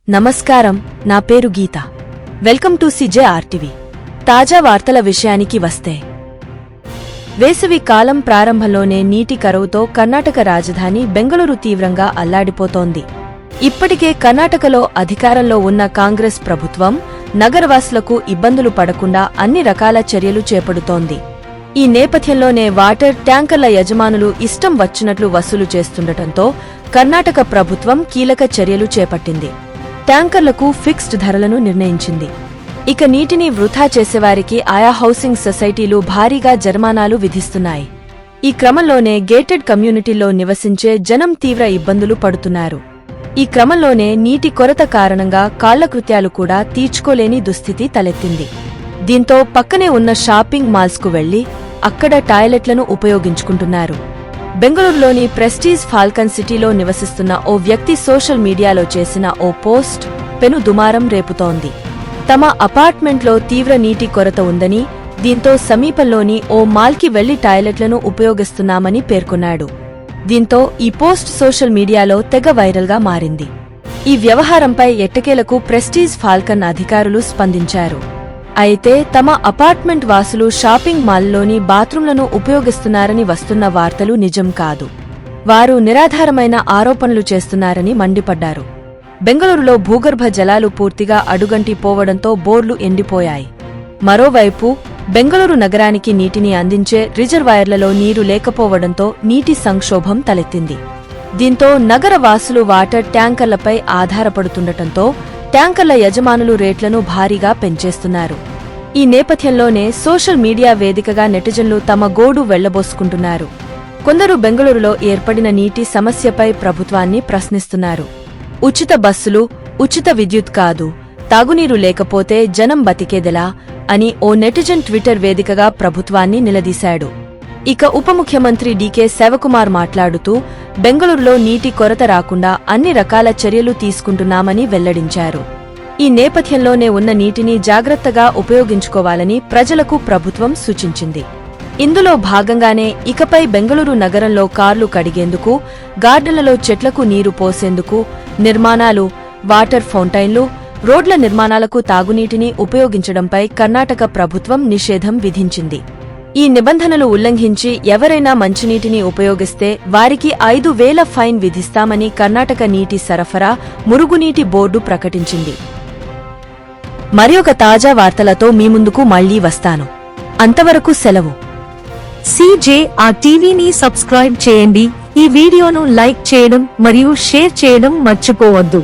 నమస్కారం, నా పేరు గీత. Welcome to CJRTV. తాజా వార్తల విషయానికి వస్తే, వేసవి కాలం ప్రారంభంలోనే నీటి కరువుతో కర్ణాటక రాజధాని బెంగళూరు తీవ్రంగా అల్లాడిపోతోంది. ఇప్పటికే కర్ణాటకలో అధికారంలో ఉన్న కాంగ్రెస్ ప్రభుత్వం నగరవాసులకు ఇబ్బందులు పడకుండా అన్ని రకాల చర్యలు చేపడుతోంది. ఈ నేపథ్యంలోనే వాటర్ ట్యాంకర్ల యజమానులు ఇష్టం వచ్చినట్లు వసూలు చేస్తుండటంతో కర్ణాటక ప్రభుత్వం కీలక చర్యలు చేపట్టింది. ట్యాంకర్లకు ఫిక్స్డ్ ధరలను నిర్ణయించింది. ఇక నీటిని వృథా చేసేవారికి ఆయా హౌసింగ్ సొసైటీలు భారీగా జరిమానాలు విధిస్తున్నాయి. ఈ క్రమంలోనే గేటెడ్ కమ్యూనిటీల్లో నివసించే జనం తీవ్ర ఇబ్బందులు పడుతున్నారు. ఈ క్రమంలోనే నీటి కొరత కారణంగా కాళ్లకృత్యాలు కూడా తీర్చుకోలేని దుస్థితి తలెత్తింది. దీంతో పక్కనే ఉన్న షాపింగ్ మాల్స్కు వెళ్లి అక్కడ టాయిలెట్లను ఉపయోగించుకుంటున్నారు. బెంగళూరులోని ప్రెస్టీజ్ ఫాల్కన్ సిటీలో నివసిస్తున్న ఓ వ్యక్తి సోషల్ మీడియాలో చేసిన ఓ పోస్ట్ పెను దుమారం రేపుతోంది. తమ అపార్ట్మెంట్లో తీవ్ర నీటి కొరత ఉందని, దీంతో సమీపంలోని ఓ మాల్కి వెళ్లి టాయిలెట్లను ఉపయోగిస్తున్నామని పేర్కొన్నాడు. దీంతో ఈ పోస్ట్ సోషల్ మీడియాలో తెగ వైరల్గా మారింది. ఈ వ్యవహారంపై ఎట్టకేలకు ప్రెస్టీజ్ ఫాల్కన్ అధికారులు స్పందించారు. అయితే తమ అపార్ట్మెంట్ వాసులు షాపింగ్ మాల్లోని బాత్రూంలను ఉపయోగిస్తున్నారని వస్తున్న వార్తలు నిజం కాదు. వారు నిరాధారమైన ఆరోపణలు చేస్తున్నారని మండిపడ్డారు. బెంగళూరులో భూగర్భ జలాలు పూర్తిగా అడుగంటిపోవడంతో బోర్లు ఎండిపోయాయి. మరోవైపు బెంగళూరు నగరానికి నీటిని అందించే రిజర్వాయర్లలో నీరు లేకపోవడంతో నీటి సంక్షోభం తలెత్తింది. దీంతో నగర వాసులు వాటర్ ట్యాంకర్లపై ఆధారపడుతుండటంతో ట్యాంకర్ల యజమానులు రేట్లను భారీగా పెంచేస్తున్నారు. ఈ నేపథ్యంలోనే సోషల్ మీడియా వేదికగా నెటిజన్లు తమ గోడు వెళ్లబోసుకుంటున్నారు. కొందరు బెంగళూరులో ఏర్పడిన నీటి సమస్యపై ప్రభుత్వాన్ని ప్రశ్నిస్తున్నారు. ఉచిత బస్సులు, ఉచిత విద్యుత్ కాదు, తాగునీరు లేకపోతే జనం బతికేదెలా అని ఓ నెటిజన్ ట్విట్టర్ వేదికగా ప్రభుత్వాన్ని నిలదీశాడు. ఇక ఉప ముఖ్యమంత్రి డీకే శివకుమార్ మాట్లాడుతూ బెంగళూరులో నీటి కొరత రాకుండా అన్ని రకాల చర్యలు తీసుకుంటున్నామని వెల్లడించారు. ఈ నేపథ్యంలోనే ఉన్న నీటిని జాగ్రత్తగా ఉపయోగించుకోవాలని ప్రజలకు ప్రభుత్వం సూచించింది. ఇందులో భాగంగానే ఇకపై బెంగళూరు నగరంలో కార్లు కడిగేందుకు, గార్డెన్లలో చెట్లకు నీరు పోసేందుకు నిర్మాణాలు, వాటర్ ఫౌంటైన్లు, రోడ్ల నిర్మాణాలకు తాగునీటిని ఉపయోగించడంపై కర్ణాటక ప్రభుత్వం నిషేధం విధించింది. ఈ నిబంధనలు ఉల్లంఘించి ఎవరైనా మంచినీటిని ఉపయోగిస్తే వారికి 5,000 ఫైన్ విధిస్తామని కర్ణాటక నీటి సరఫరా, మురుగునీటి బోర్డు ప్రకటించింది. మరొక తాజా వార్తలతో మీ ముందుకు మళ్లీ వస్తాను. అంతవరకు సెలవు. CJRTVని సబ్స్క్రైబ్ చేయండి. ఈ వీడియోను లైక్ చేయడం మరియు షేర్ చేయడం మర్చిపోవద్దు.